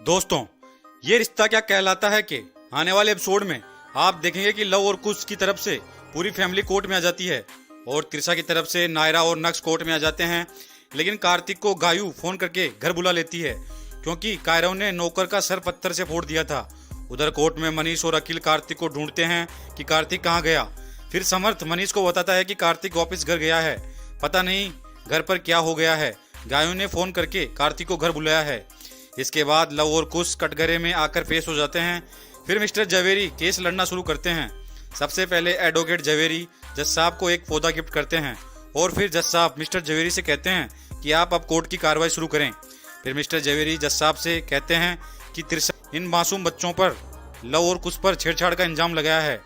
दोस्तों, ये रिश्ता क्या कहलाता है कि आने वाले एपिसोड में आप देखेंगे कि लव और कुश की तरफ से पूरी फैमिली कोर्ट में आ जाती है और त्रिशा की तरफ से नायरा और नक्श कोर्ट में आ जाते हैं। लेकिन कार्तिक को गायू फोन करके घर बुला लेती है क्योंकि कायरव ने नौकर का सर पत्थर से फोड़ दिया था। उधर कोर्ट में मनीष और अखिल कार्तिक को ढूंढते हैं कि कार्तिक कहाँ गया। फिर समर्थ मनीष को बताता है कि कार्तिक वापस घर गया है, पता नहीं घर पर क्या हो गया है। गायू ने फोन करके कार्तिक को घर बुलाया है। इसके बाद लव और कुश कटघरे में आकर पेश हो जाते हैं। फिर मिस्टर जवेरी केस लड़ना शुरू करते हैं। सबसे पहले एडवोकेट जवेरी जज साहब को एक पौधा गिफ्ट करते हैं और फिर जज साहब मिस्टर जवेरी से कहते हैं कि आप अब कोर्ट की कार्रवाई शुरू करें। फिर मिस्टर जवेरी जज साहब से कहते हैं कि त्रिशा इन मासूम बच्चों पर लव और कुश पर छेड़छाड़ का इल्जाम लगाया है।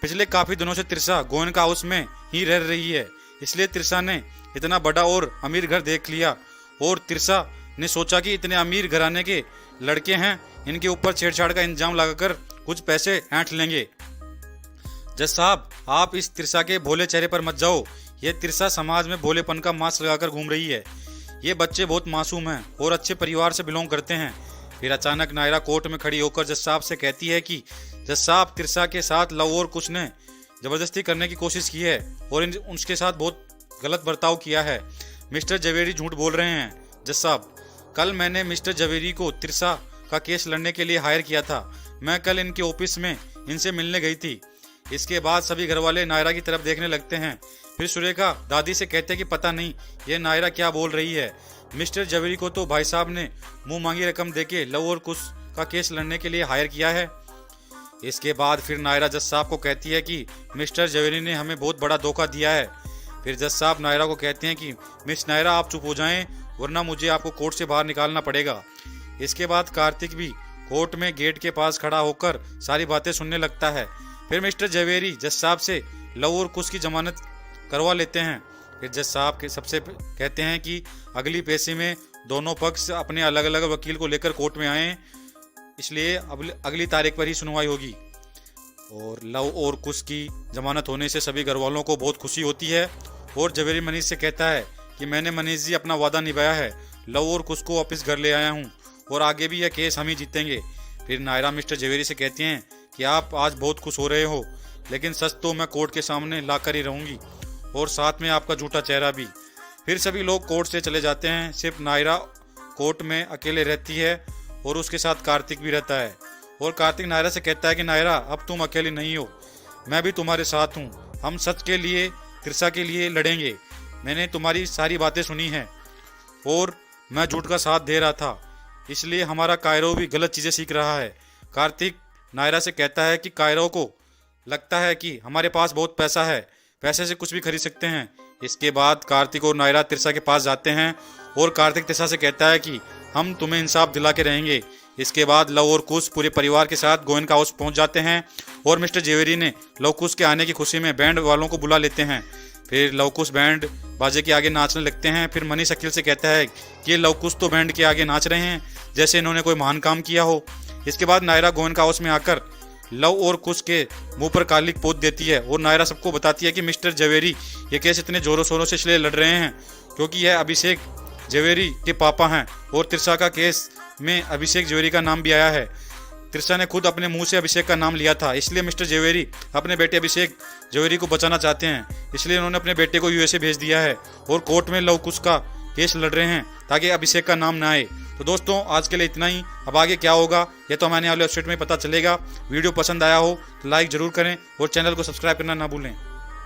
पिछले काफी दिनों से त्रिशा गोयनका हाउस में ही रह रही है, इसलिए त्रिशा ने इतना बड़ा और अमीर घर देख लिया और त्रिशा ने सोचा कि इतने अमीर घराने के लड़के हैं, इनके ऊपर छेड़छाड़ का इल्जाम लगाकर कुछ पैसे ऐंठ लेंगे। जज साहब, आप इस त्रिशा के भोले चेहरे पर मत जाओ। ये त्रिशा समाज में भोलेपन का मास्क लगाकर घूम रही है। ये बच्चे बहुत मासूम हैं और अच्छे परिवार से बिलोंग करते हैं। फिर अचानक नायरा कोर्ट में खड़ी होकर जज साहब से कहती है कि जज साहब, त्रिशा के साथ लव और कुश ने जबरदस्ती करने की कोशिश की है और उसके साथ बहुत गलत बर्ताव किया है। मिस्टर जवेरी झूठ बोल रहे हैं। जज साहब, कल मैंने मिस्टर जवेरी को त्रिशा का केस लड़ने के लिए हायर किया था। मैं कल इनके ऑफिस में इनसे मिलने गई थी। इसके बाद सभी घरवाले नायरा की तरफ देखने लगते हैं। फिर सुरेखा दादी से कहते हैं कि पता नहीं ये नायरा क्या बोल रही है। मिस्टर जवेरी को तो भाई साहब ने मुंह मांगी रकम देके लव और कुश का केस लड़ने के लिए हायर किया है। इसके बाद फिर नायरा जज साहब को कहती है कि मिस्टर जवेरी ने हमें बहुत बड़ा धोखा दिया है। फिर जज साहब नायरा को कहते हैं कि मिस नायरा, आप चुप हो जाएं वरना मुझे आपको कोर्ट से बाहर निकालना पड़ेगा। इसके बाद कार्तिक भी कोर्ट में गेट के पास खड़ा होकर सारी बातें सुनने लगता है। फिर मिस्टर जवेरी जज साहब से लव और कुश की जमानत करवा लेते हैं। फिर जज साहब के सबसे कहते हैं कि अगली पेशी में दोनों पक्ष अपने अलग अलग वकील को लेकर कोर्ट में आए, इसलिए अगली तारीख पर ही सुनवाई होगी। और लव और कुश की जमानत होने से सभी घर वालों को बहुत खुशी होती है और जवेरी मनीष से कहता है कि मैंने मनीष जी अपना वादा निभाया है, लव और कुश को वापस घर ले आया हूँ और आगे भी यह केस हम ही जीतेंगे। फिर नायरा मिस्टर जवेरी से कहती हैं कि आप आज बहुत खुश हो रहे हो, लेकिन सच तो मैं कोर्ट के सामने लाकर ही रहूंगी और साथ में आपका झूठा चेहरा भी। फिर सभी लोग कोर्ट से चले जाते हैं। सिर्फ नायरा कोर्ट में अकेले रहती है और उसके साथ कार्तिक भी रहता है। और कार्तिक नायरा से कहता है कि नायरा, अब तुम अकेली नहीं हो, मैं भी तुम्हारे साथ हूँ। हम सच के लिए, त्रिशा के लिए लड़ेंगे। मैंने तुम्हारी सारी बातें सुनी हैं और मैं झूठ का साथ दे रहा था, इसलिए हमारा कायरव भी गलत चीज़ें सीख रहा है। कार्तिक नायरा से कहता है कि कायरव को लगता है कि हमारे पास बहुत पैसा है, पैसे से कुछ भी खरीद सकते हैं। इसके बाद कार्तिक और नायरा त्रिशा के पास जाते हैं और कार्तिक त्रिशा से कहता है कि हम तुम्हें इंसाफ दिला के रहेंगे। इसके बाद लव और कुश पूरे परिवार के साथ गोयनका हाउस पहुंच जाते हैं और मिस्टर जवेरी ने लव कुश के आने की खुशी में बैंड वालों को बुला लेते हैं। फिर लव कुश बैंड बाजे के आगे नाचने लगते हैं। फिर मनीष अखिल से कहता है कि ये लव कुश तो बैंड के आगे नाच रहे हैं जैसे इन्होंने कोई महान काम किया हो। इसके बाद नायरा गोयनका हाउस में आकर लव और कुश के मुंह पर कालिक पोत देती है और नायरा सबको बताती है कि मिस्टर जवेरी ये केस इतने जोरों शोरों से इसलिए लड़ रहे हैं क्योंकि यह अभिषेक जवेरी के पापा हैं और त्रिशा का केस में अभिषेक जवेरी का नाम भी आया है। त्रिशा ने खुद अपने मुंह से अभिषेक का नाम लिया था, इसलिए मिस्टर जवेरी अपने बेटे अभिषेक जवेरी को बचाना चाहते हैं, इसलिए उन्होंने अपने बेटे को यूएसए भेज दिया है और कोर्ट में लव कुश का केस लड़ रहे हैं ताकि अभिषेक का नाम ना आए। तो दोस्तों, आज के लिए इतना ही। अब आगे क्या होगा ये तो हमारे वाले वेबसाइट में पता चलेगा। वीडियो पसंद आया हो तो लाइक जरूर करें और चैनल को सब्सक्राइब करना ना भूलें।